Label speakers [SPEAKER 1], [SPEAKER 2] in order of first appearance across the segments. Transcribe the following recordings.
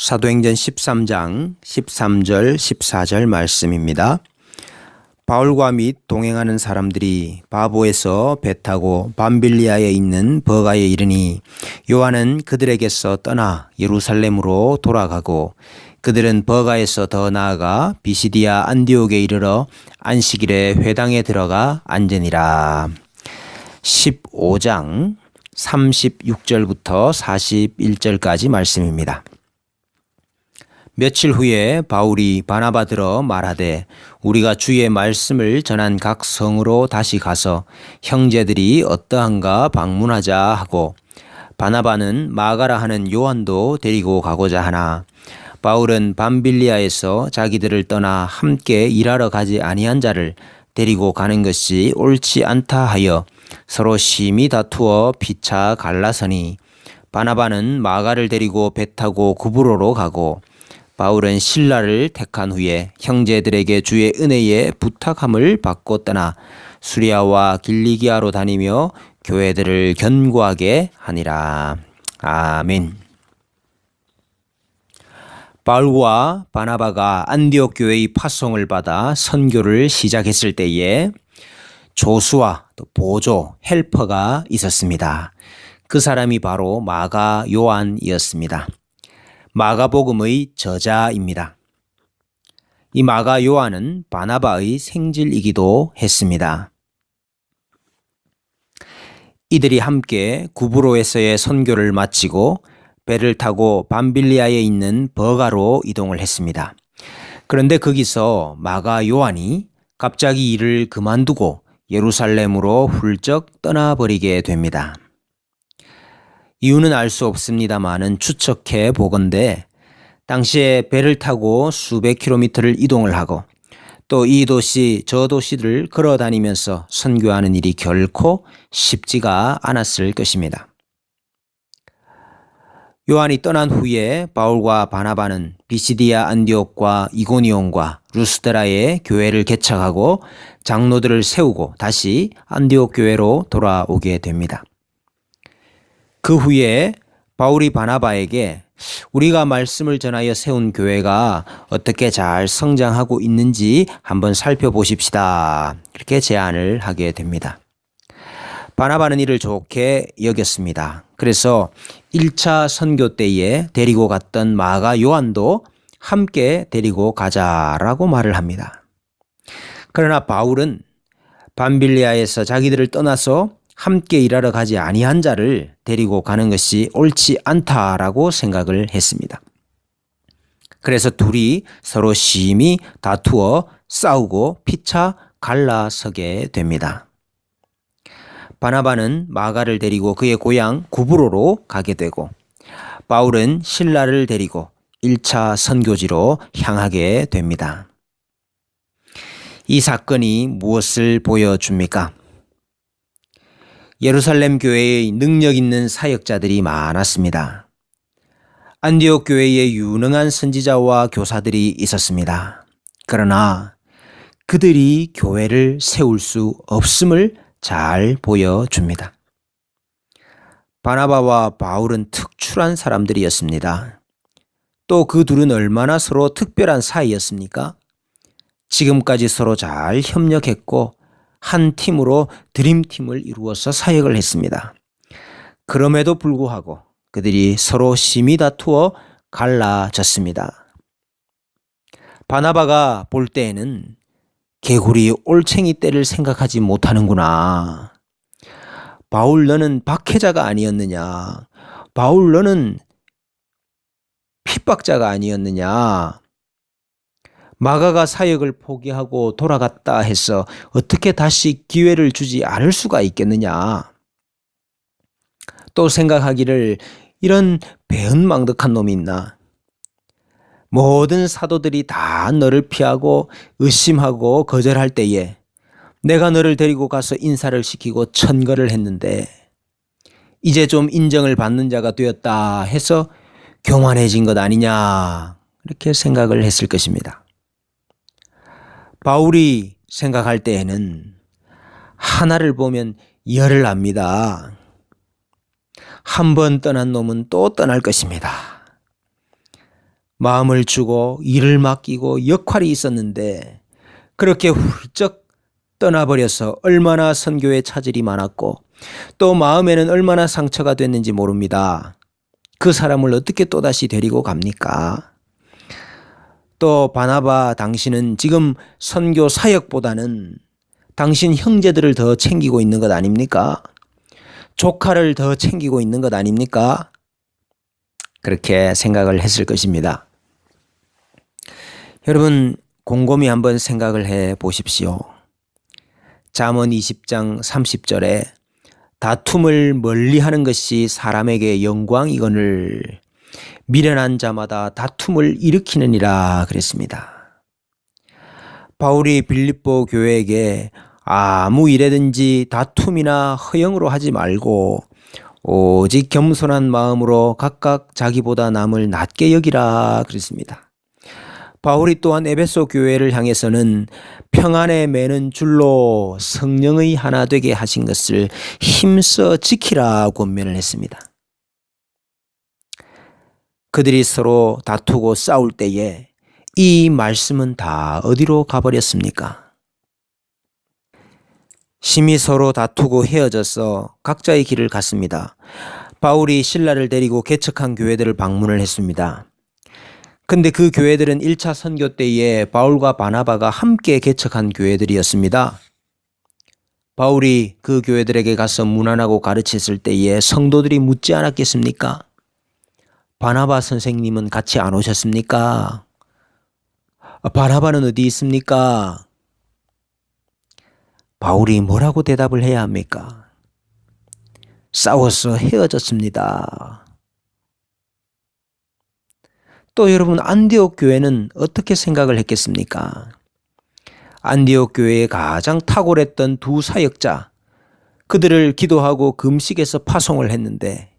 [SPEAKER 1] 사도행전 13장 13절 14절 말씀입니다. 바울과 및 동행하는 사람들이 바보에서 배 타고 밤빌리아에 있는 버가에 이르니 요한은 그들에게서 떠나 예루살렘으로 돌아가고 그들은 버가에서 더 나아가 비시디아 안디옥에 이르러 안식일에 회당에 들어가 앉으니라. 15장 36절부터 41절까지 말씀입니다. 며칠 후에 바울이 바나바 들어 말하되 우리가 주의 말씀을 전한 각 성으로 다시 가서 형제들이 어떠한가 방문하자 하고 바나바는 마가라 하는 요한도 데리고 가고자 하나 바울은 밤빌리아에서 자기들을 떠나 함께 일하러 가지 아니한 자를 데리고 가는 것이 옳지 않다 하여 서로 심히 다투어 피차 갈라서니 바나바는 마가를 데리고 배 타고 구브로로 가고 바울은 실라를 택한 후에 형제들에게 주의 은혜에 부탁함을 받고 떠나 수리아와 길리기아로 다니며 교회들을 견고하게 하니라. 아멘. 바울과 바나바가 안디옥 교회의 파송을 받아 선교를 시작했을 때에 조수와 또 보조, 헬퍼가 있었습니다. 그 사람이 바로 마가 요한이었습니다. 마가복음의 저자입니다. 이 마가 요한은 바나바의 생질이기도 했습니다. 이들이 함께 구브로에서의 선교를 마치고 배를 타고 밤빌리아에 있는 버가로 이동을 했습니다. 그런데 거기서 마가 요한이 갑자기 일을 그만두고 예루살렘으로 훌쩍 떠나버리게 됩니다. 이유는 알 수 없습니다만은 추측해 보건대 당시에 배를 타고 수백 킬로미터를 이동을 하고 또 이 도시 저 도시를 걸어 다니면서 선교하는 일이 결코 쉽지가 않았을 것입니다. 요한이 떠난 후에 바울과 바나바는 비시디아 안디옥과 이고니온과 루스드라에 교회를 개척하고 장로들을 세우고 다시 안디옥 교회로 돌아오게 됩니다. 그 후에 바울이 바나바에게 우리가 말씀을 전하여 세운 교회가 어떻게 잘 성장하고 있는지 한번 살펴보십시다. 이렇게 제안을 하게 됩니다. 바나바는 이를 좋게 여겼습니다. 그래서 1차 선교 때에 데리고 갔던 마가 요한도 함께 데리고 가자라고 말을 합니다. 그러나 바울은 밤빌리아에서 자기들을 떠나서 함께 일하러 가지 아니한 자를 데리고 가는 것이 옳지 않다라고 생각을 했습니다. 그래서 둘이 서로 심히 다투어 싸우고 피차 갈라서게 됩니다. 바나바는 마가를 데리고 그의 고향 구브로로 가게 되고 바울은 실라를 데리고 1차 선교지로 향하게 됩니다. 이 사건이 무엇을 보여줍니까? 예루살렘 교회의 능력 있는 사역자들이 많았습니다. 안디옥 교회에 유능한 선지자와 교사들이 있었습니다. 그러나 그들이 교회를 세울 수 없음을 잘 보여줍니다. 바나바와 바울은 특출한 사람들이었습니다. 또 그 둘은 얼마나 서로 특별한 사이였습니까? 지금까지 서로 잘 협력했고 한 팀으로 드림팀을 이루어서 사역을 했습니다. 그럼에도 불구하고 그들이 서로 심히 다투어 갈라졌습니다. 바나바가 볼 때에는 개구리 올챙이 떼를 생각하지 못하는구나. 바울 너는 박해자가 아니었느냐. 바울 너는 핍박자가 아니었느냐. 마가가 사역을 포기하고 돌아갔다 해서 어떻게 다시 기회를 주지 않을 수가 있겠느냐. 또 생각하기를 이런 배은망덕한 놈이 있나. 모든 사도들이 다 너를 피하고 의심하고 거절할 때에 내가 너를 데리고 가서 인사를 시키고 천거를 했는데 이제 좀 인정을 받는 자가 되었다 해서 교만해진 것 아니냐. 이렇게 생각을 했을 것입니다. 바울이 생각할 때에는 하나를 보면 열을 납니다. 한 번 떠난 놈은 또 떠날 것입니다. 마음을 주고 일을 맡기고 역할이 있었는데 그렇게 훌쩍 떠나버려서 얼마나 선교에 차질이 많았고 또 마음에는 얼마나 상처가 됐는지 모릅니다. 그 사람을 어떻게 또다시 데리고 갑니까? 또 바나바 당신은 지금 선교 사역보다는 당신 형제들을 더 챙기고 있는 것 아닙니까? 조카를 더 챙기고 있는 것 아닙니까? 그렇게 생각을 했을 것입니다. 여러분 곰곰이 한번 생각을 해 보십시오. 잠언 20장 30절에 다툼을 멀리하는 것이 사람에게 영광이거늘 미련한 자마다 다툼을 일으키느니라 그랬습니다. 바울이 빌립보 교회에게 아무 일에든지 다툼이나 허영으로 하지 말고 오직 겸손한 마음으로 각각 자기보다 남을 낮게 여기라 그랬습니다. 바울이 또한 에베소 교회를 향해서는 평안에 매는 줄로 성령의 하나 되게 하신 것을 힘써 지키라 권면을 했습니다. 그들이 서로 다투고 싸울 때에 이 말씀은 다 어디로 가버렸습니까? 심히 서로 다투고 헤어져서 각자의 길을 갔습니다. 바울이 신라를 데리고 개척한 교회들을 방문을 했습니다. 근데 그 교회들은 1차 선교 때에 바울과 바나바가 함께 개척한 교회들이었습니다. 바울이 그 교회들에게 가서 문안하고 가르쳤을 때에 성도들이 묻지 않았겠습니까? 바나바 선생님은 같이 안 오셨습니까? 바나바는 어디 있습니까? 바울이 뭐라고 대답을 해야 합니까? 싸워서 헤어졌습니다. 또 여러분 안디옥 교회는 어떻게 생각을 했겠습니까? 안디옥 교회의 가장 탁월했던 두 사역자, 그들을 기도하고 금식에서 파송을 했는데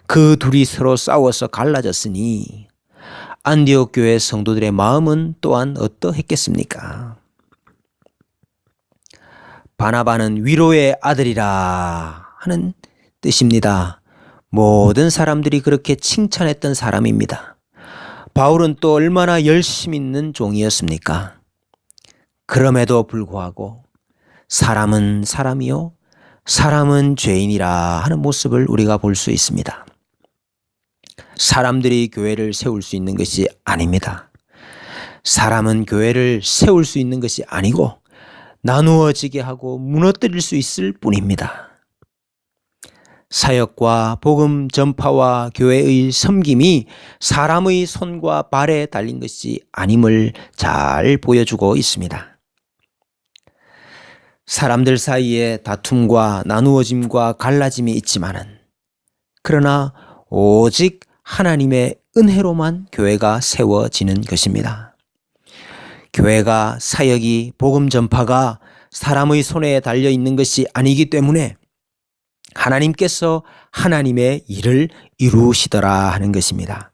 [SPEAKER 1] 그 둘이 서로 싸워서 갈라졌으니 안디옥 교회 성도들의 마음은 또한 어떠했겠습니까? 바나바는 위로의 아들이라 하는 뜻입니다. 모든 사람들이 그렇게 칭찬했던 사람입니다. 바울은 또 얼마나 열심 있는 종이었습니까? 그럼에도 불구하고 사람은 사람이요 사람은 죄인이라 하는 모습을 우리가 볼 수 있습니다. 사람들이 교회를 세울 수 있는 것이 아닙니다. 사람은 교회를 세울 수 있는 것이 아니고 나누어지게 하고 무너뜨릴 수 있을 뿐입니다. 사역과 복음 전파와 교회의 섬김이 사람의 손과 발에 달린 것이 아님을 잘 보여주고 있습니다. 사람들 사이에 다툼과 나누어짐과 갈라짐이 있지만은 그러나 오직 하나님의 은혜로만 교회가 세워지는 것입니다. 교회가 사역이 복음 전파가 사람의 손에 달려 있는 것이 아니기 때문에 하나님께서 하나님의 일을 이루시더라 하는 것입니다.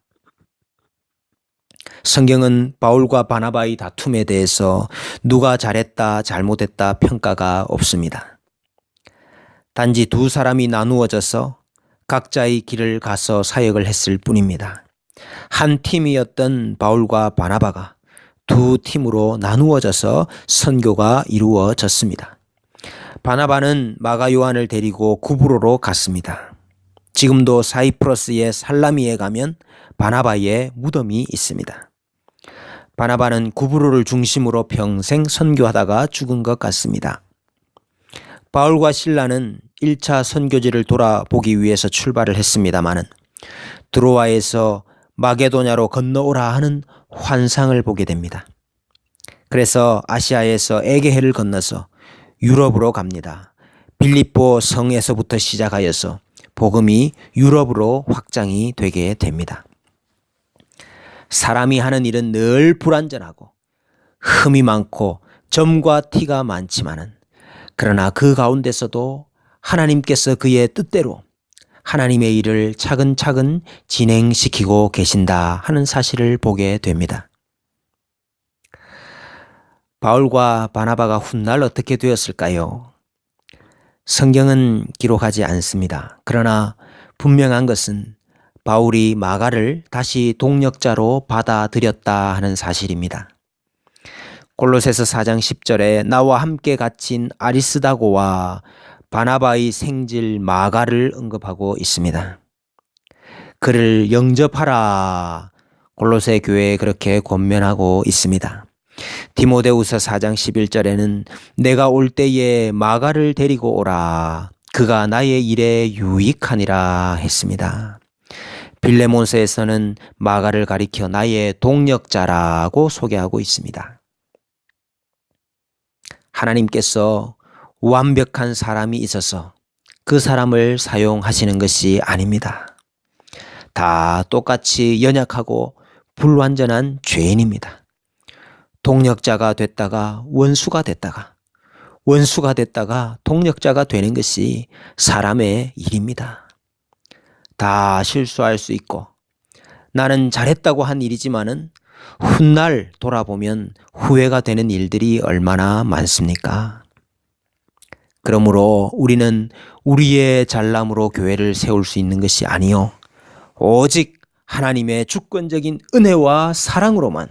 [SPEAKER 1] 성경은 바울과 바나바의 다툼에 대해서 누가 잘했다 잘못했다 평가가 없습니다. 단지 두 사람이 나누어져서 각자의 길을 가서 사역을 했을 뿐입니다. 한 팀이었던 바울과 바나바가 두 팀으로 나누어져서 선교가 이루어졌습니다. 바나바는 마가 요한을 데리고 구브로로 갔습니다. 지금도 사이프러스의 살라미에 가면 바나바의 무덤이 있습니다. 바나바는 구브로를 중심으로 평생 선교하다가 죽은 것 같습니다. 바울과 실라는 1차 선교지를 돌아보기 위해서 출발을 했습니다마는 드로아에서 마게도냐로 건너오라 하는 환상을 보게 됩니다. 그래서 아시아에서 에게해를 건너서 유럽으로 갑니다. 빌립보 성에서부터 시작하여서 복음이 유럽으로 확장이 되게 됩니다. 사람이 하는 일은 늘 불완전하고 흠이 많고 점과 티가 많지만은 그러나 그 가운데서도 하나님께서 그의 뜻대로 하나님의 일을 차근차근 진행시키고 계신다 하는 사실을 보게 됩니다. 바울과 바나바가 훗날 어떻게 되었을까요? 성경은 기록하지 않습니다. 그러나 분명한 것은 바울이 마가를 다시 동역자로 받아들였다 하는 사실입니다. 골로새서 4장 10절에 나와 함께 갇힌 아리스다고와 바나바의 생질 마가를 언급하고 있습니다. 그를 영접하라. 골로새 교회에 그렇게 권면하고 있습니다. 디모데후서 4장 11절에는 내가 올 때에 마가를 데리고 오라. 그가 나의 일에 유익하니라 했습니다. 빌레몬서에서는 마가를 가리켜 나의 동역자라고 소개하고 있습니다. 하나님께서 완벽한 사람이 있어서 그 사람을 사용하시는 것이 아닙니다. 다 똑같이 연약하고 불완전한 죄인입니다. 동역자가 됐다가 원수가 됐다가 원수가 됐다가 동역자가 되는 것이 사람의 일입니다. 다 실수할 수 있고 나는 잘했다고 한 일이지만은 훗날 돌아보면 후회가 되는 일들이 얼마나 많습니까? 그러므로 우리는 우리의 잘남으로 교회를 세울 수 있는 것이 아니요 오직 하나님의 주권적인 은혜와 사랑으로만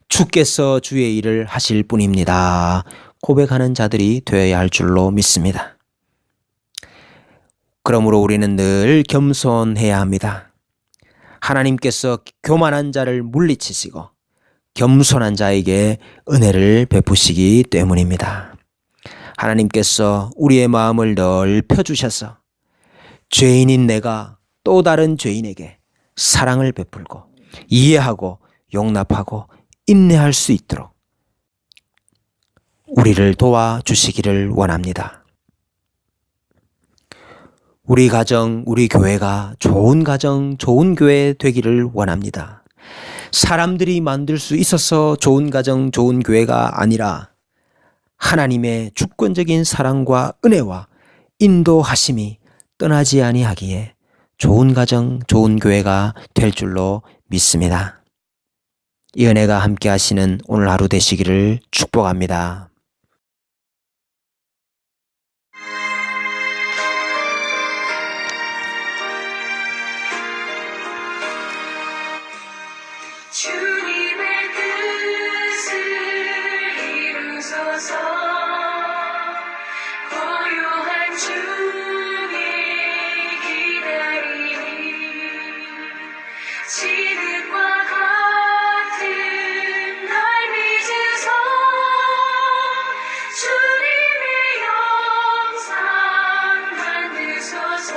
[SPEAKER 1] 주께서 주의 일을 하실 뿐입니다. 고백하는 자들이 되어야 할 줄로 믿습니다. 그러므로 우리는 늘 겸손해야 합니다. 하나님께서 교만한 자를 물리치시고 겸손한 자에게 은혜를 베푸시기 때문입니다. 하나님께서 우리의 마음을 넓혀주셔서 죄인인 내가 또 다른 죄인에게 사랑을 베풀고 이해하고 용납하고 인내할 수 있도록 우리를 도와주시기를 원합니다. 우리 가정, 우리 교회가 좋은 가정, 좋은 교회 되기를 원합니다. 사람들이 만들 수 있어서 좋은 가정, 좋은 교회가 아니라 하나님의 주권적인 사랑과 은혜와 인도하심이 떠나지 아니하기에 좋은 가정, 좋은 교회가 될 줄로 믿습니다. 이 은혜가 함께 하시는 오늘 하루 되시기를 축복합니다.
[SPEAKER 2] 주님의 뜻을 이루소서. 고요한 중에 기다리니 지극과 같은 날 빚으소. 주님의 영상 만드소서.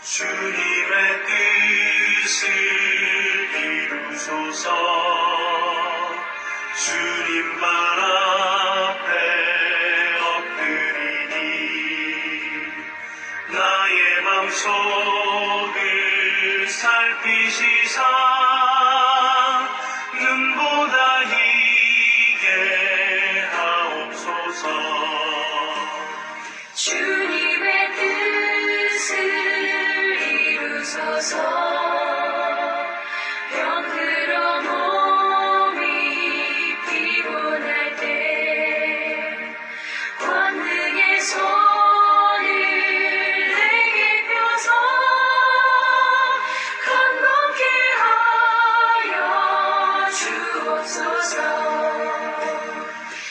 [SPEAKER 3] 주님의 뜻을 이루소서. 주님만 앞에 엎드리니 나의 맘속을 살피시사 눈보다 희게 하옵소서.
[SPEAKER 2] 주님의 뜻을 이루소서. 병들어 몸이 피곤할 때 권능의 손을 내게 펴서 건강케 하여 주옵소서.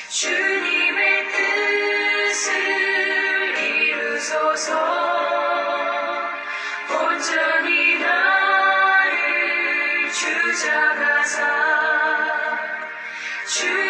[SPEAKER 2] 주님의 뜻을 이루소서. 온전히 나를 주장하사 주